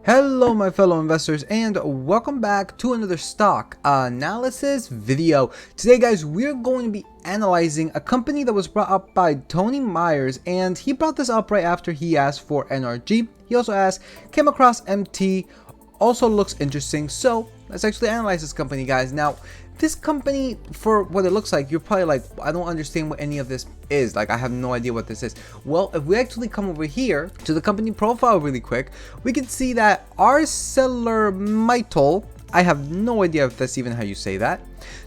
Hello my fellow investors and welcome back to another stock analysis video. Today guys, we're going to be analyzing a company that was brought up by Tony Myers, and he brought this up right after he asked for NRG. He also asked, came across MT, also looks interesting, so let's actually analyze this company guys. Now this company, for what it looks like, you're probably like, I don't understand what any of this is. Like, I have no idea what this is. Well, if we actually come over here to the company profile really quick, we can see that ArcelorMittal, I have no idea if that's even how you say that,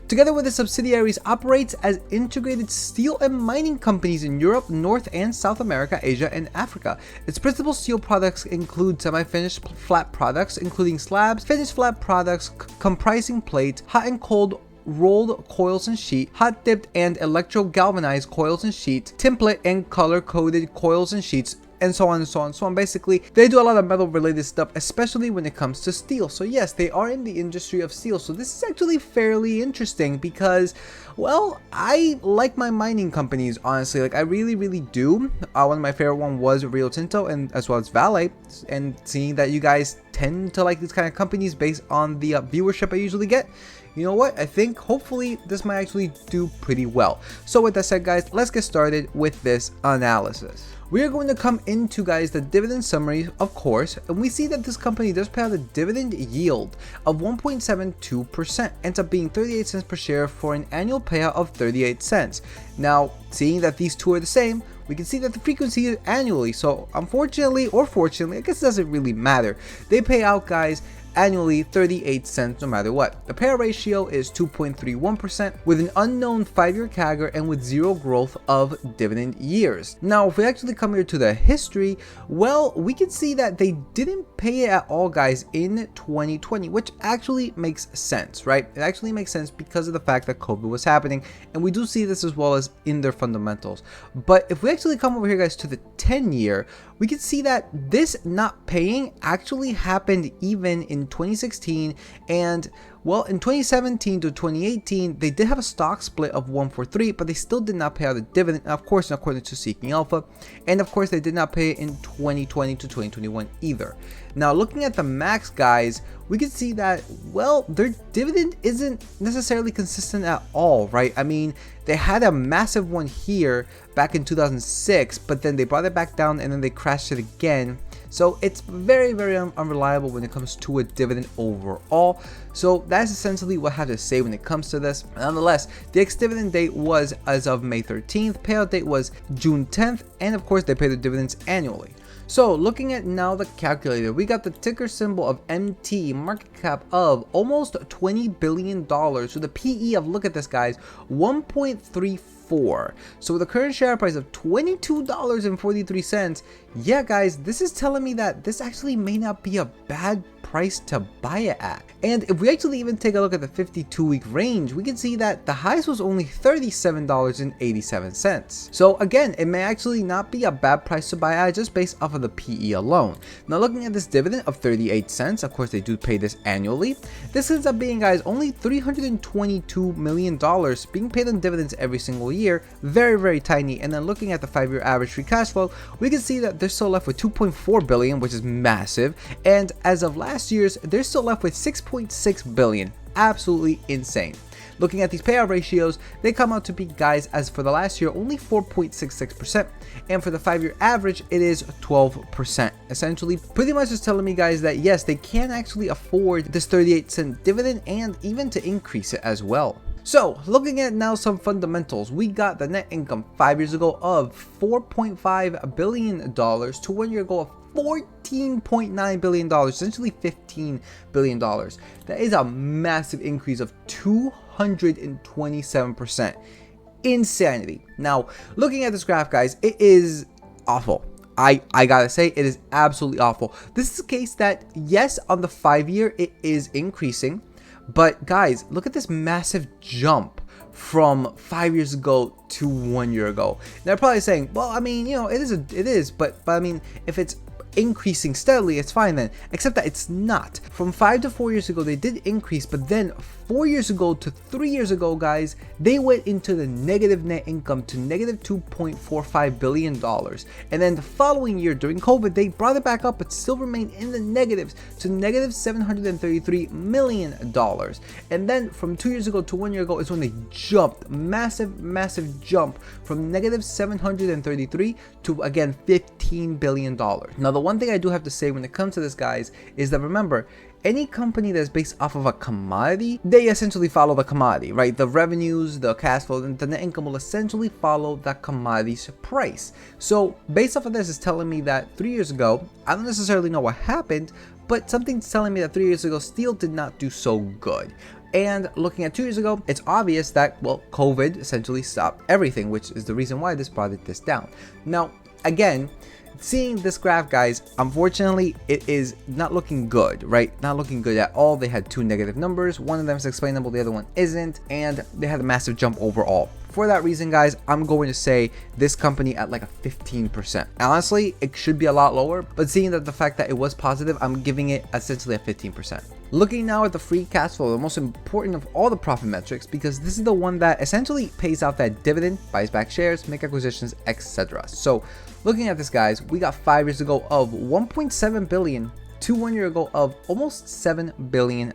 together with its subsidiaries, operates as integrated steel and mining companies in Europe, North and South America, Asia, and Africa. Its principal steel products include semi-finished flat products, including slabs, finished flat products comprising plate, hot and cold rolled coils and sheet, hot dipped and electro galvanized coils and sheet, template and color coded coils and sheets, and so on and so on and so on. Basically, they do a lot of metal related stuff, especially when it comes to steel. So yes, they are in the industry of steel. So this is actually fairly interesting because, well, I like my mining companies, honestly. Like, I really do. One of my favorite one was Rio Tinto, and as well as Vale. And seeing that you guys tend to like these kind of companies based on the viewership I usually get, you know what, I think hopefully this might actually do pretty well. So with that said guys, let's get started with this analysis. We are going to come into guys the dividend summary, of course, and we see that this company does pay out a dividend yield of 1.72%, ends up being 38 cents per share for an annual payout of 38 cents. Now, seeing that these two are the same, we can see that the frequency is annually, so unfortunately or fortunately, I guess it doesn't really matter. They pay out guys annually 38 cents no matter what. The payout ratio is 2.31% with an unknown 5-year CAGR and with zero growth of dividend years. Now, if we actually come here to the history, well, we can see that they didn't pay it at all guys in 2020, which actually makes sense, right? It actually makes sense because of the fact that COVID was happening, and we do see this as well as in their fundamentals. But if we actually come over here guys to the 10-year, we can see that this not paying actually happened even in 2016, and well, in 2017 to 2018 they did have a stock split of 1-for-3, but they still did not pay out a dividend, of course, according to Seeking Alpha, and of course they did not pay it in 2020 to 2021 either. Now, looking at the max guys, we can see that, well, their dividend isn't necessarily consistent at all, right? I mean, they had a massive one here back in 2006, but then they brought it back down and then they crashed it again. So it's very unreliable when it comes to a dividend overall. So that's essentially what I have to say when it comes to this. Nonetheless, the ex-dividend date was as of May 13th, payout date was June 10th, and of course they pay the dividends annually. So looking at now the calculator, we got the ticker symbol of MT, market cap of almost $20 billion with a PE of, look at this guys, 1.34. So with a current share price of $22.43, yeah guys, this is telling me that this actually may not be a bad price to buy it at. And if we actually even take a look at the 52-week range, we can see that the highest was only $37.87. So again, it may actually not be a bad price to buy at just based off of the PE alone. Now looking at this dividend of 38 cents, of course they do pay this annually. This ends up being guys only $322 million being paid in dividends every single year, very tiny. And then looking at the 5-year average free cash flow, we can see that they're still left with 2.4 billion, which is massive, and as of last year's, they're still left with 6.6 billion. Absolutely insane. Looking at these payout ratios, they come out to be guys, as for the last year, only 4.66%, and for the 5-year average it is 12%. Essentially pretty much just telling me guys that yes, they can actually afford this 38-cent dividend and even to increase it as well. So looking at now some fundamentals, we got the net income 5 years ago of $4.5 billion to 1 year ago of $14.9 billion, essentially $15 billion. That is a massive increase of 227%. Insanity. Now, looking at this graph, guys, it is awful. I gotta say, it is absolutely awful. This is a case that, yes, on the 5-year, it is increasing. But guys, look at this massive jump from 5 years ago to 1 year ago. They're probably saying, well, I mean, you know, it is, but I mean, if it's increasing steadily, it's fine then, except that it's not. From 5 to 4 years ago, they did increase, but then 4 years ago to 3 years ago, guys, they went into the negative net income to negative $2.45 billion. And then the following year during COVID, they brought it back up, but still remained in the negatives to negative $733 million. And then from 2 years ago to 1 year ago is when they jumped, massive jump from negative 733 to again $15 billion. Now the one thing I do have to say when it comes to this, guys, is that remember, any company that's based off of a commodity, they essentially follow the commodity, right? The revenues, the cash flow, and the net income will essentially follow that commodity's price. So based off of this, is telling me that 3 years ago, I don't necessarily know what happened, but something's telling me that 3 years ago steel did not do so good. And looking at 2 years ago, it's obvious that, well, COVID essentially stopped everything, which is the reason why this brought this down. Now, again, seeing this graph, guys, unfortunately, it is not looking good, right? Not looking good at all. They had two negative numbers. One of them is explainable, the other one isn't, and they had a massive jump overall. For that reason, guys, I'm going to say this company at like a 15%. Honestly, it should be a lot lower, but seeing that the fact that it was positive, I'm giving it essentially a 15%. Looking now at the free cash flow, the most important of all the profit metrics, because this is the one that essentially pays out that dividend, buys back shares, make acquisitions, etc. So looking at this, guys, we got 5 years ago of 1.7 billion to 1 year ago of almost $7 billion.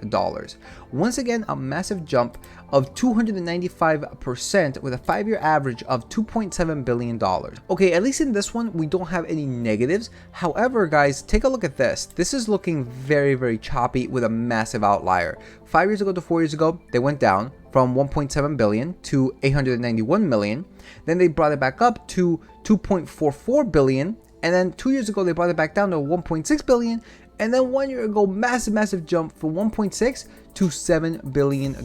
Once again, a massive jump of 295% with a 5-year average of $2.7 billion. Okay, at least in this one, we don't have any negatives. However, guys, take a look at this. This is looking very choppy with a massive outlier. 5 years ago to 4 years ago, they went down from 1.7 billion to 891 million. Then they brought it back up to 2.44 billion. And then 2 years ago, they brought it back down to 1.6 billion. And then 1 year ago, massive jump from 1.6 to $7 billion.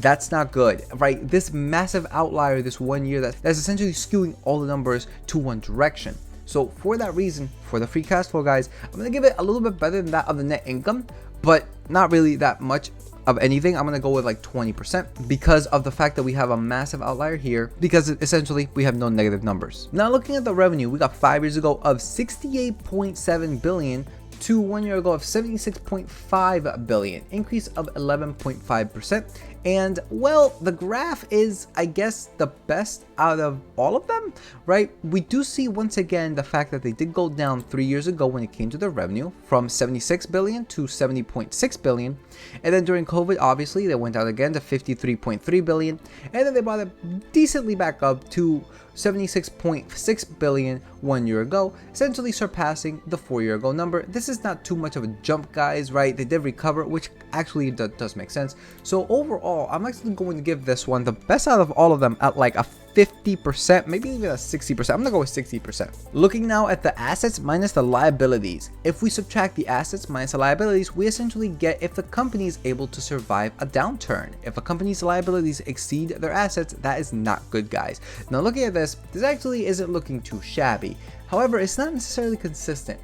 That's not good, right? This massive outlier this 1 year, that's essentially skewing all the numbers to one direction. So for that reason, for the free cash flow, guys, I'm going to give it a little bit better than that of the net income, but not really that much of anything. I'm going to go with like 20% because of the fact that we have a massive outlier here, because essentially we have no negative numbers. Now looking at the revenue, we got 5 years ago of 68.7 billion to 1 year ago of 76.5 billion, increase of 11.5%. And well, the graph is, I guess, the best out of all of them, right? We do see once again the fact that they did go down 3 years ago when it came to their revenue from 76 billion to 70.6 billion. And then during COVID, obviously, they went down again to 53.3 billion. And then they brought it decently back up to 76.6 billion 1 year ago, essentially surpassing the 4 year ago number. This is not too much of a jump, guys, right? They did recover, which actually does make sense. So overall, I'm actually going to give this one the best out of all of them at like a 50%, maybe even a 60%. I'm gonna go with 60%. Looking now at the assets minus the liabilities. If we subtract the assets minus the liabilities, we essentially get if the company is able to survive a downturn. If a company's liabilities exceed their assets, that is not good, guys. Now looking at this actually isn't looking too shabby. However, it's not necessarily consistent.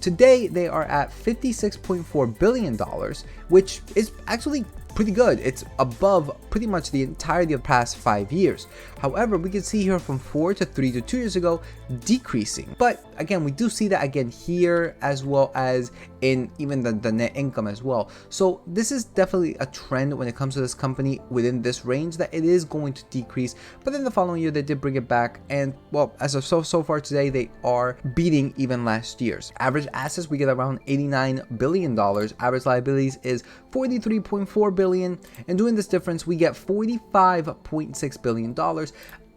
Today, they are at $56.4 billion, which is actually pretty good. It's above pretty much the entirety of the past 5 years. However, we can see here from 4 to 3 to 2 years ago decreasing. But again, we do see that again here, as well as in even the net income as well. So this is definitely a trend when it comes to this company within this range, that it is going to decrease. But then the following year, they did bring it back. And well, as of so far today, they are beating even last year's. Average assets, we get around $89 billion. Average liabilities is $43.4 billion. And doing this difference, we get $45.6 billion.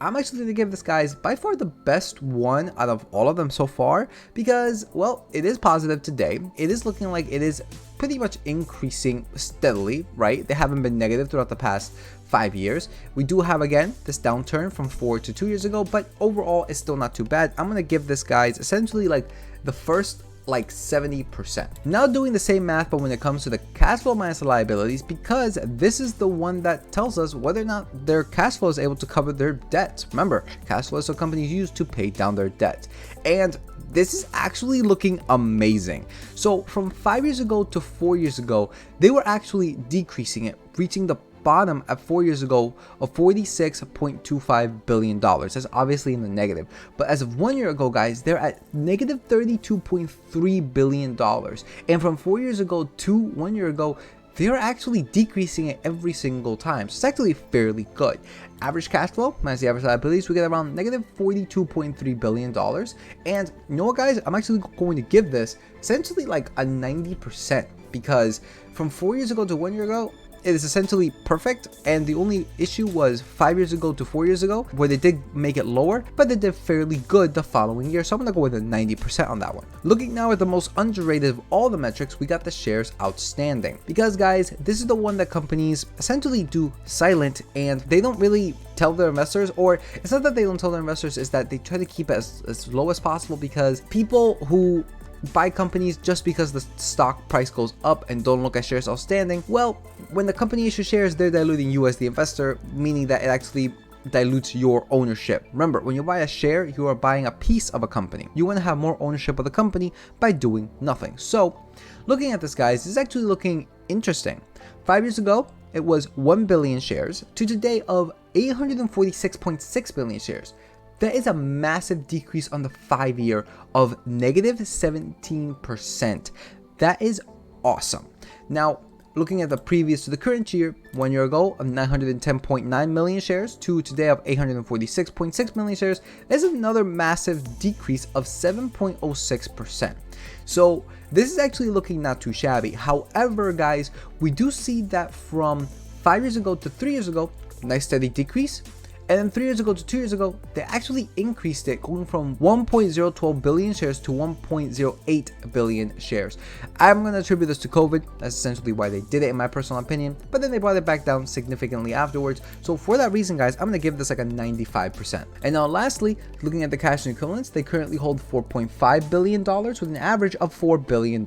I'm actually going to give this, guys, by far the best one out of all of them so far, because, well, it is positive today. It is looking like it is pretty much increasing steadily, right? They haven't been negative throughout the past 5 years. We do have, again, this downturn from 4 to 2 years ago, but overall, it's still not too bad. I'm going to give this, guys, essentially like the first like 70%. Now doing the same math, but when it comes to the cash flow minus the liabilities, because this is the one that tells us whether or not their cash flow is able to cover their debt. Remember, cash flow is what companies use to pay down their debt. And this is actually looking amazing. So from 5 years ago to 4 years ago, they were actually decreasing it, reaching the bottom at 4 years ago of $46.25 billion. That's obviously in the negative. But as of 1 year ago, guys, they're at negative $32.3 billion. And from 4 years ago to 1 year ago, they're actually decreasing it every single time. So it's actually fairly good. Average cash flow minus the average liabilities, we get around negative $42.3 billion. And you know what, guys? I'm actually going to give this essentially like a 90%, because from 4 years ago to 1 year ago, it is essentially perfect. And the only issue was 5 years ago to 4 years ago, where they did make it lower, but they did fairly good the following year. So I'm gonna go with a 90% on that one. Looking now at the most underrated of all the metrics, we got the shares outstanding, because guys, this is the one that companies essentially do silent, and they don't really tell their investors, or it's not that they don't tell their investors, is that they try to keep it as low as possible, because people who buy companies just because the stock price goes up and don't look at shares outstanding, well, when the company issues shares, they're diluting you as the investor, meaning that it actually dilutes your ownership. Remember, when you buy a share, you are buying a piece of a company. You want to have more ownership of the company by doing nothing. So looking at this, guys, this is actually looking interesting. 5 years ago, it was 1 billion shares to today of 846.6 billion shares. That is a massive decrease on the 5 year of negative 17%. That is awesome. Now, looking at the previous to the current year, 1 year ago of 910.9 million shares to today of 846.6 million shares, is another massive decrease of 7.06%. So this is actually looking not too shabby. However, guys, we do see that from 5 years ago to 3 years ago, nice steady decrease. And then 3 years ago to 2 years ago, they actually increased it, going from 1.012 billion shares to 1.08 billion shares. I'm going to attribute this to COVID. That's essentially why they did it, in my personal opinion. But then they brought it back down significantly afterwards. So for that reason, guys, I'm going to give this like a 95%. And now lastly, looking at the cash and equivalents, they currently hold $4.5 billion with an average of $4 billion.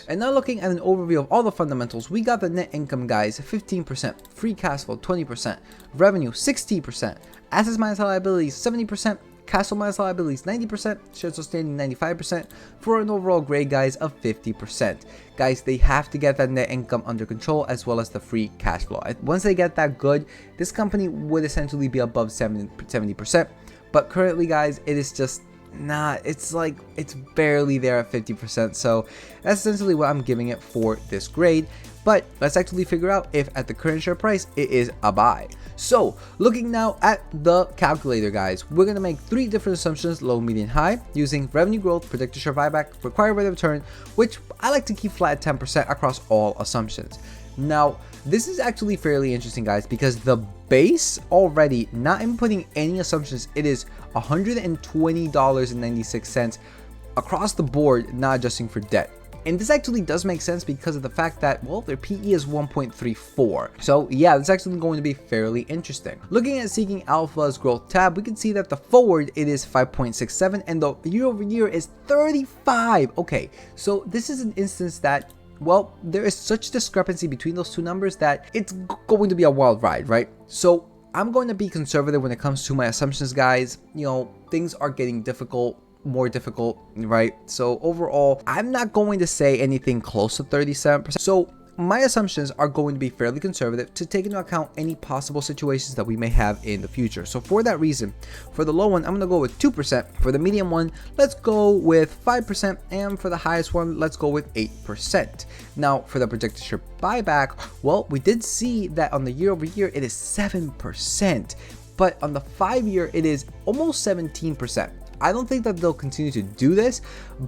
And now looking at an overview of all the fundamentals, we got the net income, guys, 15%, free cash flow 20%, revenue 60%, assets minus liabilities 70%, cash flow minus liabilities 90%, shares outstanding 95%, for an overall grade, guys, of 50%. Guys, they have to get that net income under control, as well as the free cash flow. Once they get that good, this company would essentially be above 70%. But currently, guys, it is just not, it's like, it's barely there at 50%. So that's essentially what I'm giving it for this grade. But let's actually figure out if at the current share price it is a buy. So looking now at the calculator, guys, we're going to make 3 different assumptions: low, medium, high, using revenue growth, predicted share buyback, required rate of return, which I like to keep flat at 10% across all assumptions. Now, this is actually fairly interesting, guys, because the base already, not inputting any assumptions, it is $120.96 across the board, not adjusting for debt. And this actually does make sense because of the fact that, well, their PE is 1.34. So yeah, it's actually going to be fairly interesting. Looking at Seeking Alpha's growth tab, we can see that the forward, it is 5.67, and the year over year is 35. Okay, so this is an instance that, well, there is such discrepancy between those two numbers that it's going to be a wild ride, right? So I'm going to be conservative when it comes to my assumptions, guys. You know, things are getting more difficult, right? So overall, I'm not going to say anything close to 37%. So my assumptions are going to be fairly conservative to take into account any possible situations that we may have in the future. So for that reason, for the low one, I'm going to go with 2%. For the medium one, let's go with 5%. And for the highest one, let's go with 8%. Now, for the projected share buyback, well, we did see that on the year over year, it is 7%. But on the 5 year, it is almost 17%. I don't think that they'll continue to do this,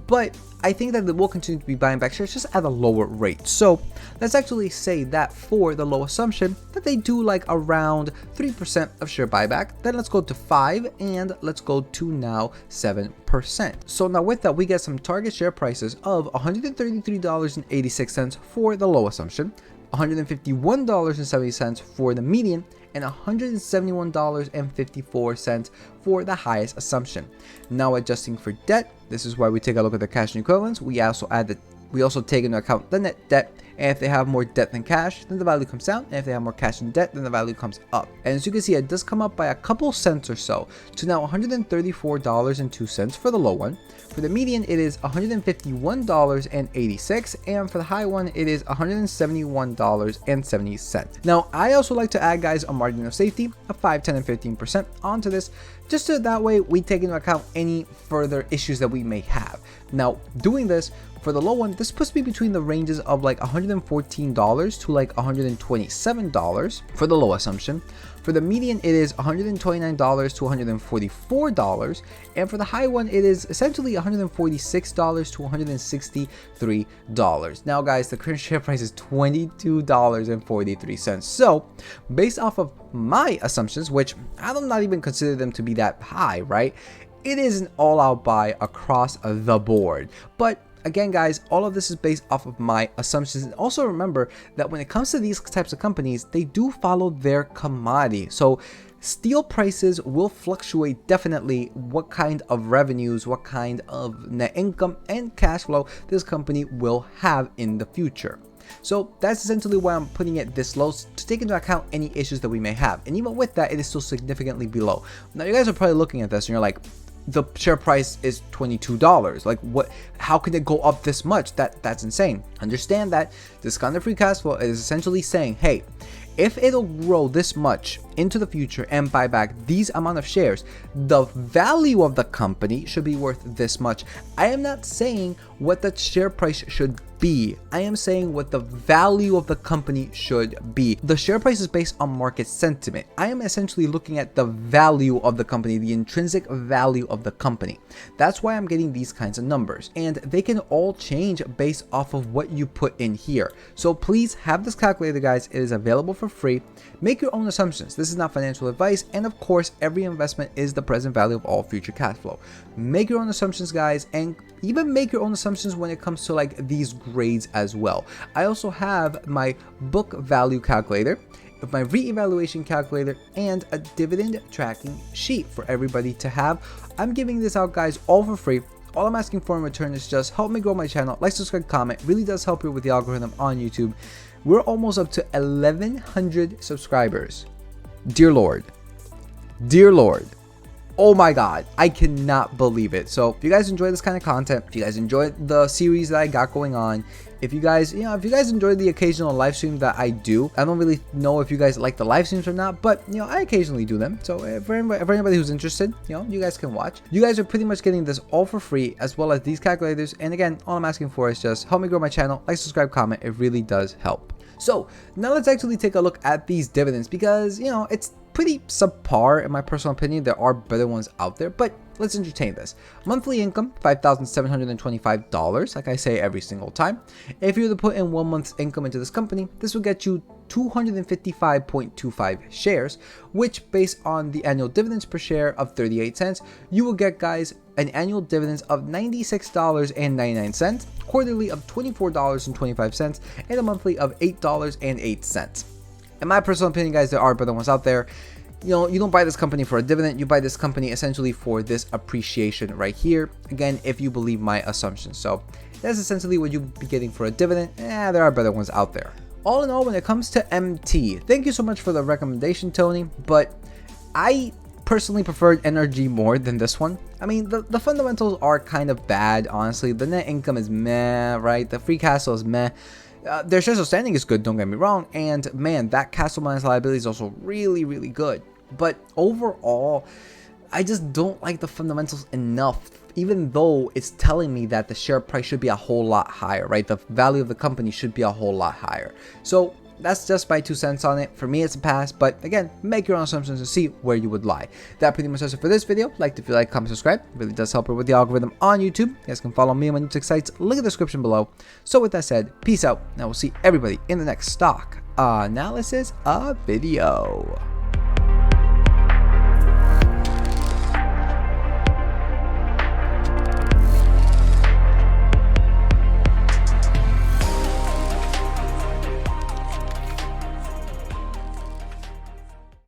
but I think that they will continue to be buying back shares, just at a lower rate. So let's actually say that for the low assumption that they do like around 3% of share buyback. Then let's go to 5, and let's go to now 7%. So now with that, we get some target share prices of $133.86 for the low assumption, $151.70 for the median, and $171.54 for the highest assumption. Now adjusting for debt, this is why we take a look at the cash and equivalents. We also take into account the net debt And if they have more debt than cash, then the value comes down. And if they have more cash than debt, then the value comes up. And as you can see, it does come up by a couple cents or so to now $134.02 for the low one. For the median, it is $151.86, and for the high one, it is $171.70. Now, I also like to add, guys, a margin of safety of 5, 10, and 15% onto this, just so that way we take into account any further issues that we may have. Now, doing this for the low one, this puts me between the ranges of like $114 to like $127 for the low assumption. For the median, it is $129 to $144, and for the high one, it is essentially $146 to $163. Now, guys, the current share price is $22.43. So, based off of my assumptions, which I do not even consider them to be that high, right? It is an all-out buy across the board. But again, guys, all of this is based off of my assumptions. And also remember that when it comes to these types of companies, they do follow their commodity. So steel prices will fluctuate definitely what kind of revenues, what kind of net income and cash flow this company will have in the future. So that's essentially why I'm putting it this low, to take into account any issues that we may have. And even with that, it is still significantly below. Now, you guys are probably looking at this and you're like, the share price is $22. Like, what? How can it go up this much? That's insane. Understand that discounted free cash flow is essentially saying, hey, if it'll grow this much into the future and buy back these amount of shares, the value of the company should be worth this much. I am not saying what the share price should be. I am saying what the value of the company should be. The share price is based on market sentiment. I am essentially looking at the value of the company, the intrinsic value of the company. That's why I'm getting these kinds of numbers, and they can all change based off of what you put in here. So please have this calculator, guys. It is available for free. Make your own assumptions. This is not financial advice, and of course, every investment is the present value of all future cash flow. Make your own assumptions, guys, and even make your own assumptions when it comes to like these grades as well. I also have my book value calculator, my re-evaluation calculator, and a dividend tracking sheet for everybody to have. I'm giving this out, guys, all for free. All I'm asking for in return is just help me grow my channel. Like, subscribe, comment. It really does help you with the algorithm on YouTube. We're almost up to 1,100 subscribers. Dear Lord. Dear Lord. Oh my God, I cannot believe it. So if you guys enjoy this kind of content, if you guys enjoy the series that I got going on, if you guys, if you guys enjoy the occasional live stream that I do, I don't really know if you guys like the live streams or not, but I occasionally do them. So for anybody who's interested, you guys can watch. You guys are pretty much getting this all for free, as well as these calculators. And again, all I'm asking for is just help me grow my channel. Like, subscribe, comment. It really does help. So now let's actually take a look at these dividends, because it's pretty subpar in my personal opinion. There are better ones out there, but let's entertain this. Monthly income, $5,725, like I say every single time. If you were to put in 1 month's income into this company, this will get you 255.25 shares, which based on the annual dividends per share of 38 cents, you will get, guys, an annual dividends of $96.99, quarterly of $24.25, and a monthly of $8.08. In my personal opinion, guys, there are better ones out there. You don't buy this company for a dividend. You buy this company essentially for this appreciation right here. Again, if you believe my assumptions. So that's essentially what you'll be getting for a dividend. There are better ones out there. All in all, when it comes to MT, thank you so much for the recommendation, Tony. But I personally preferred NRG more than this one. I mean, the fundamentals are kind of bad, honestly. The net income is meh, right? The free cash flow is meh. Their shares outstanding is good, don't get me wrong, and man, that cash flow minus liability is also really, really good. But overall, I just don't like the fundamentals enough, even though it's telling me that the share price should be a whole lot higher, right? The value of the company should be a whole lot higher. So that's just my 2 cents on it. For me, it's a pass, but again, make your own assumptions to see where you would lie. That pretty much does it for this video. If you like, comment, subscribe. It really does help with the algorithm on YouTube. You guys can follow me on my new tech sites. Link in the description below. So with that said, peace out, and I will see everybody in the next stock analysis video.